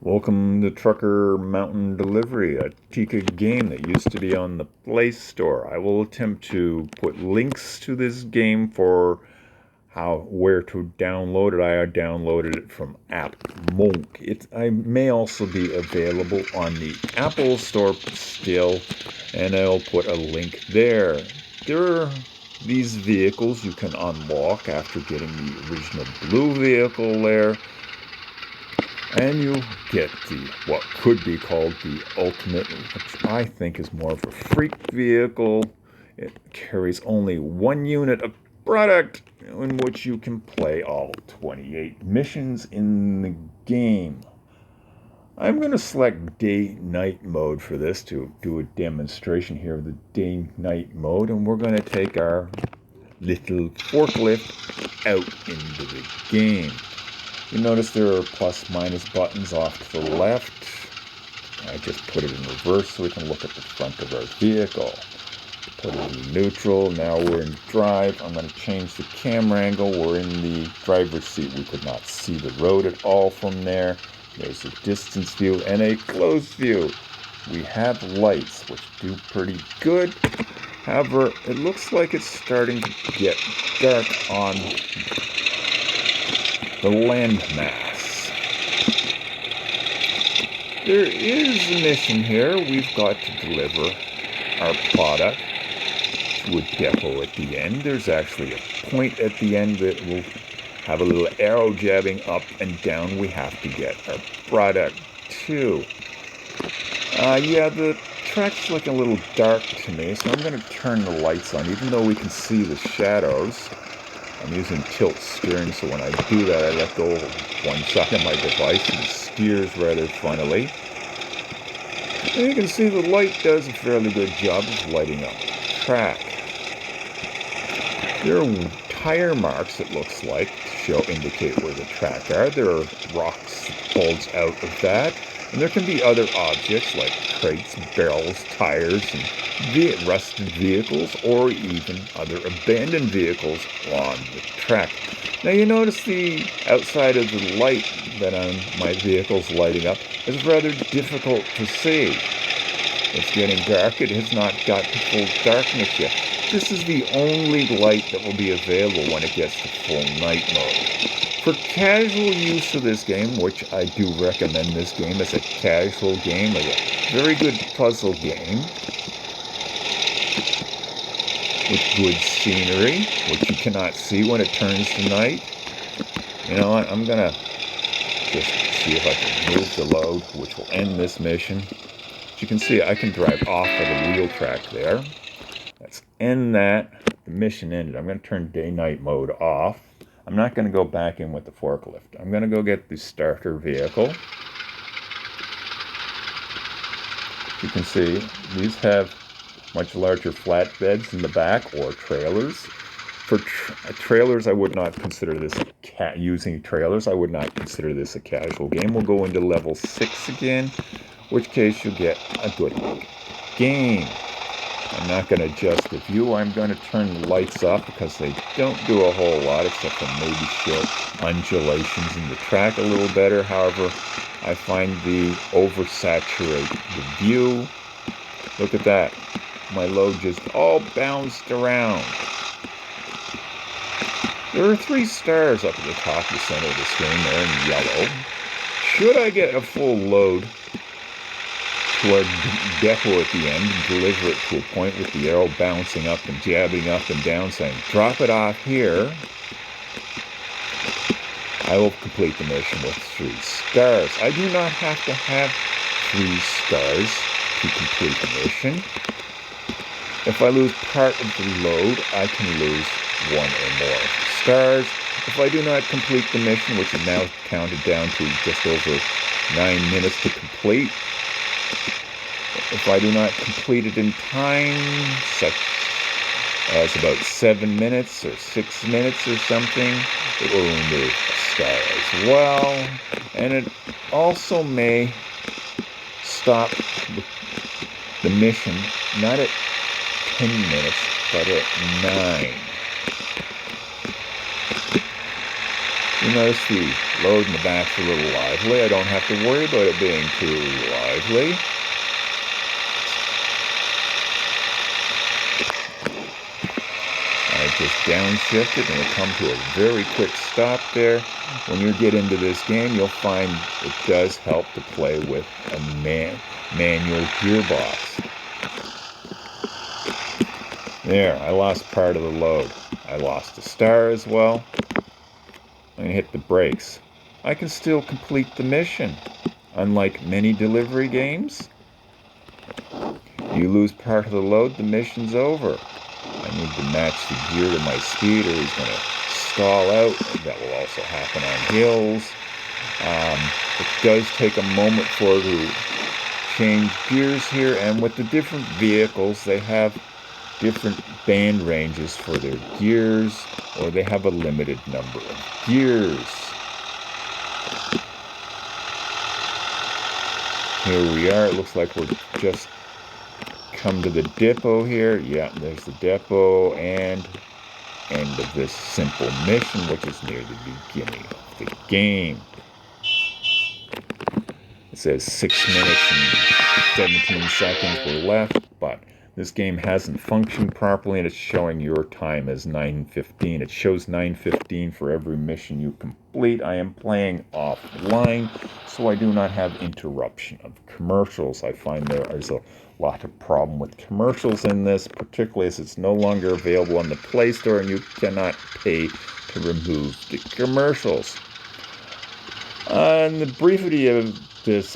Welcome to Trucker Mountain Delivery, a Tika game that used to be on the Play Store. I will attempt to put links to this game for where to download it. I downloaded it from App Monk. I may also be available on the Apple Store still, and I'll put a link there. There are these vehicles you can unlock after getting the original blue vehicle there. And you get what could be called the ultimate, which I think is more of a freak vehicle. It carries only one unit of product in which you can play all 28 missions in the game. I'm going to select day-night mode for this to do a demonstration here of the day-night mode, and we're going to take our little forklift out into the game. You notice there are plus minus buttons off to the left. I just put it in reverse so we can look at the front of our vehicle. Put it in neutral. Now we're in drive. I'm going to change the camera angle. We're in the driver's seat. We could not see the road at all from there. There's a distance view and a close view. We have lights, which do pretty good. However, it looks like it's starting to get dark on the landmass. There is a mission here. We've got to deliver our product to a depot at the end. There's actually a point at the end that will have a little arrow jabbing up and down. We have to get our product to. Yeah, the track's looking a little dark to me, so I'm going to turn the lights on, even though we can see the shadows. I'm using tilt steering, so when I do that, I let go of one side of my device and it steers rather funnily. And you can see the light does a fairly good job of lighting up the track. There are tire marks, it looks like, to indicate where the track are. There are rocks that bulge out of that. And there can be other objects like crates, barrels, tires, and rusted vehicles, or even other abandoned vehicles on the track. Now you notice the outside of the light that my vehicle's lighting up is rather difficult to see. It's getting dark. It has not got to full darkness yet. This is the only light that will be available when it gets to full night mode. For casual use of this game, which I do recommend this game as a casual game, as a very good puzzle game, with good scenery, which you cannot see when it turns to night. You know what, I'm gonna just see if I can move the load, which will end this mission. As you can see, I can drive off of the wheel track there. Let's end that. The mission ended. I'm gonna turn day-night mode off. I'm not going to go back in with the forklift. I'm going to go get the starter vehicle. You can see these have much larger flatbeds in the back, or trailers. For trailers, I would not consider this using trailers. I would not consider this a casual game. We'll go into level 6 again, which case you'll get a good game. I'm not going to adjust the view. I'm going to turn the lights off because they don't do a whole lot except for maybe show undulations in the track a little better. However, I find the oversaturate the view. Look at that. My load just all bounced around. There are 3 stars up at the top of the center of this game there in yellow. Should I get a full load to our depot at the end and deliver it to a point with the arrow bouncing up and jabbing up and down saying, drop it off here, I will complete the mission with 3 stars. I do not have to have 3 stars to complete the mission. If I lose part of the load, I can lose 1 or more of the stars. If I do not complete the mission, which is now counted down to just over 9 minutes to complete, if I do not complete it in time, such as about 7 minutes or 6 minutes or something, it will remove a star as well. And it also may stop the mission, not at 10 minutes, but at 9. You notice the Loading the back's a little lively. I don't have to worry about it being too lively. I just downshifted and it'll come to a very quick stop there. When you get into this game, you'll find it does help to play with a manual gearbox. There, I lost part of the load. I lost a star as well. I'm going to hit the brakes. I can still complete the mission. Unlike many delivery games, you lose part of the load, the mission's over. I need to match the gear to my speed or he's going to stall out. That will also happen on hills. It does take a moment for it to change gears here, and with the different vehicles, they have different band ranges for their gears, or they have a limited number of gears. Here we are. It looks like we're just come to the depot here. Yeah, there's the depot and end of this simple mission, which is near the beginning of the game. It says 6 minutes and 17 seconds were left, but this game hasn't functioned properly and it's showing your time as 9:15. It shows 9:15 for every mission you complete. I am playing offline, so I do not have interruption of commercials. I find there is a lot of problem with commercials in this, particularly as it's no longer available on the Play Store and you cannot pay to remove the commercials. In the brevity of this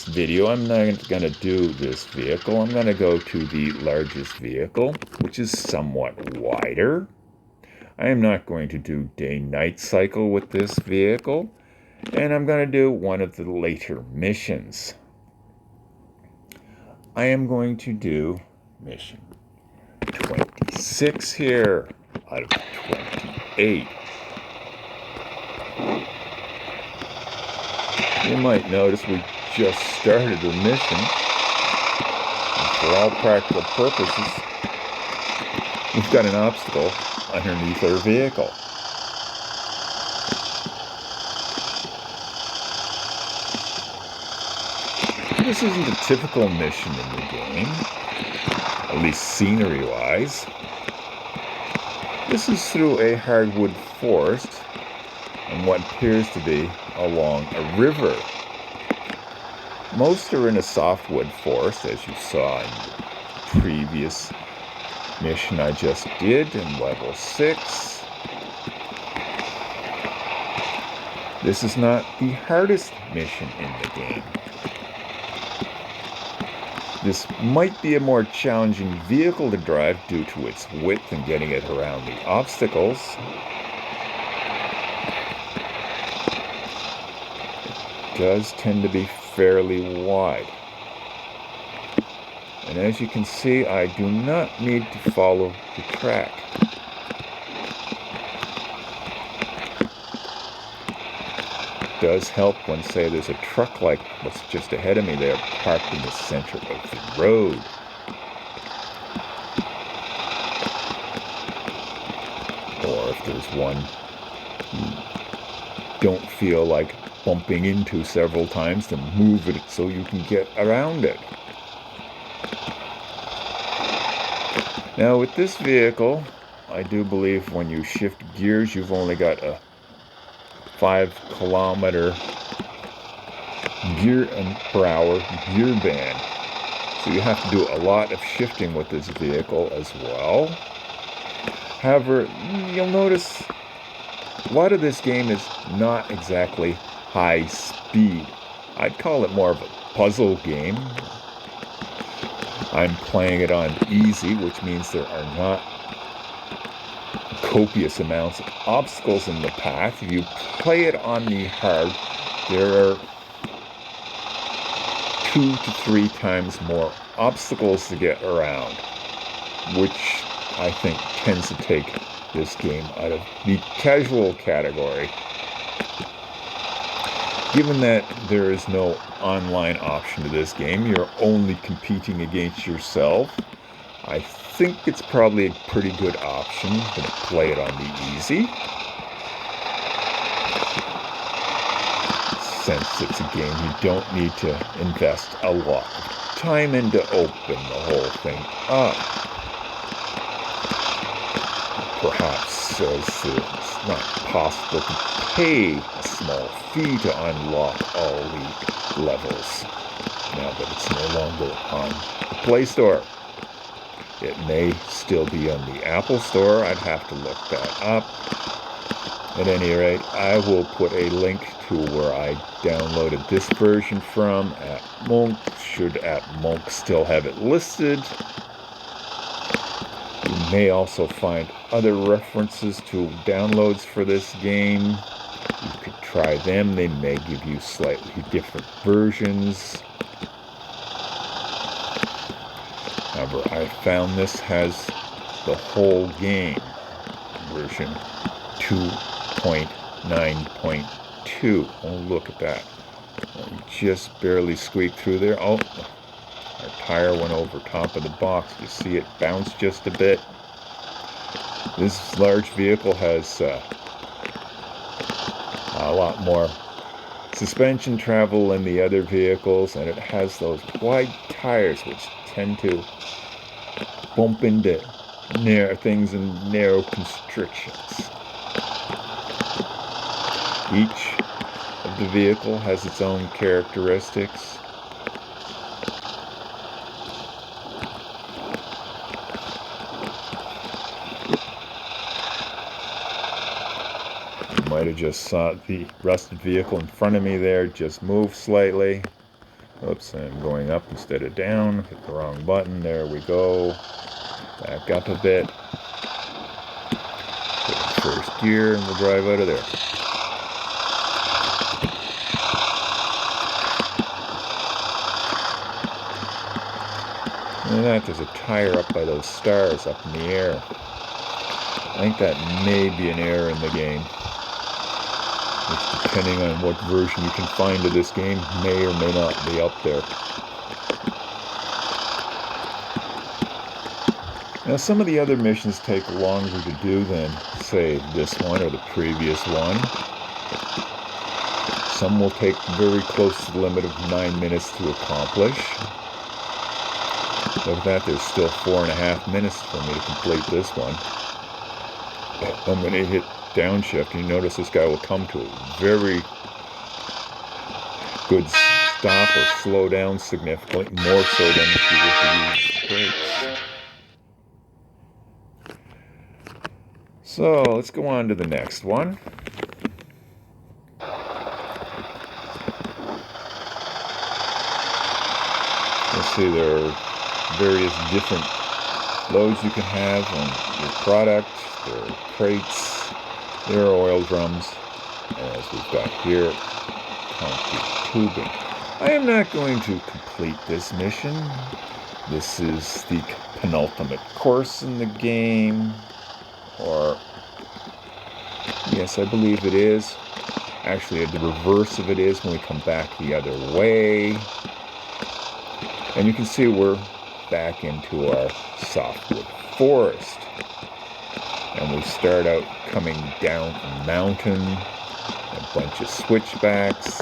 video, I'm not going to do this vehicle. I'm going to go to the largest vehicle, which is somewhat wider. I am not going to do day-night cycle with this vehicle, and I'm going to do one of the later missions. I am going to do mission 26 here out of 28. You might notice we just started the mission, and for all practical purposes, we've got an obstacle underneath our vehicle. This isn't a typical mission in the game, at least scenery-wise. This is through a hardwood forest and what appears to be along a river. Most are in a softwood forest, as you saw in the previous mission I just did in level 6. This is not the hardest mission in the game. This might be a more challenging vehicle to drive due to its width and getting it around the obstacles. It does tend to be fairly wide. And as you can see, I do not need to follow the track. It does help when, say, there's a truck like what's just ahead of me there, parked in the center of the road. Or if there's one you don't feel like bumping into several times, to move it so you can get around it. Now with this vehicle, I do believe when you shift gears, you've only got a 5-kilometer gear per hour gear band. So you have to do a lot of shifting with this vehicle as well. However, you'll notice a lot of this game is not exactly high speed. I'd call it more of a puzzle game. I'm playing it on easy, which means there are not copious amounts of obstacles in the path. If you play it on the hard, there are 2 to 3 times more obstacles to get around, which I think tends to take this game out of the casual category. Given that there is no online option to this game, you're only competing against yourself, I think it's probably a pretty good option to play it on the easy. since it's a game, you don't need to invest a lot of time into open the whole thing up. Perhaps as it's not possible to pay a small fee to unlock all the levels now that it's no longer on the Play Store. It may still be on the Apple Store. I'd have to look that up. At any rate, I will put a link to where I downloaded this version from at Monk, should at Monk still have it listed. You may also find other references to downloads for this game. You could try them. They may give you slightly different versions. However, I found this has the whole game, version 2.9.2. Oh, look at that. I just barely squeaked through there. Oh, our tire went over top of the box. You see it bounce just a bit. This large vehicle has a lot more suspension travel than the other vehicles, and it has those wide tires which tend to bump into things in narrow constrictions. Each of the vehicle has its own characteristics. You might have just saw the rusted vehicle in front of me there just move slightly. Oops, I'm going up instead of down. Hit the wrong button. There we go. Back up a bit. Put in first gear and we'll drive out of there. Look at that, there's a tire up by those stars up in the air. I think that may be an error in the game. Which, depending on what version you can find of this game, may or may not be up there. Now, some of the other missions take longer to do than, say, this one or the previous one. Some will take very close to the limit of 9 minutes to accomplish. Look at that, there's still 4.5 minutes for me to complete this one. I'm going to hit downshift, and you notice this guy will come to a very good stop or slow down significantly, more so than if you were to use brakes. So let's go on to the next one. Let's see, there are various different loads you can have on your product. There are crates, there are oil drums, and as we've got here, concrete tubing. I am not going to complete this mission. This is the penultimate course in the game, or yes, I believe it is. Actually, the reverse of it is when we come back the other way. And you can see we're back into our softwood forest. And we start out coming down a mountain, a bunch of switchbacks.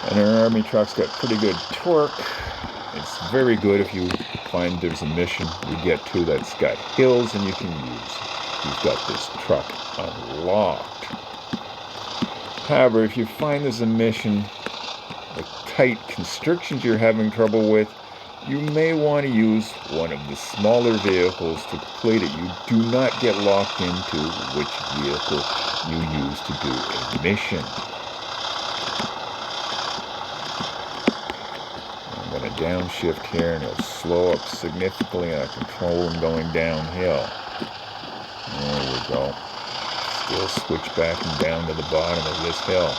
And our army truck's got pretty good torque. It's very good if you find there's a mission you get to that's got hills and you can use. You've got this truck unlocked. However, if you find there's a mission with tight constrictions you're having trouble with, you may want to use one of the smaller vehicles to complete it. You do not get locked into which vehicle you use to do a mission. I'm going to downshift here and it'll slow up significantly, and I control them going downhill. There we go. Still switch back and down to the bottom of this hill.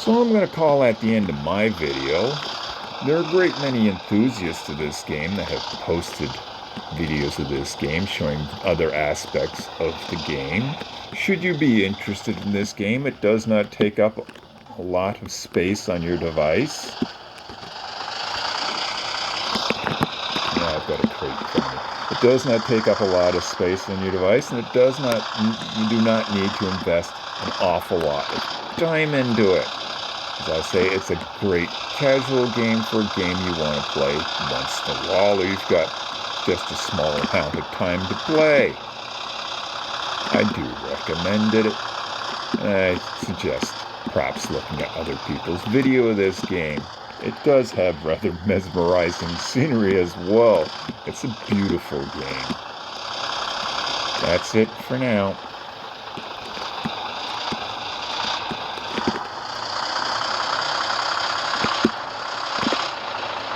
So I'm going to call that the end of my video. There are a great many enthusiasts of this game that have posted videos of this game showing other aspects of the game. should you be interested in this game, it does not take up a lot of space on your device. Yeah, I've got a crate in front of me. It does not take up a lot of space on your device, and you do not need to invest an awful lot of time into it. As I say, it's a great casual game for a game you want to play once in a while, or you've got just a small amount of time to play. I do recommend it, and I suggest perhaps looking at other people's video of this game. It does have rather mesmerizing scenery as well. It's a beautiful game. That's it for now.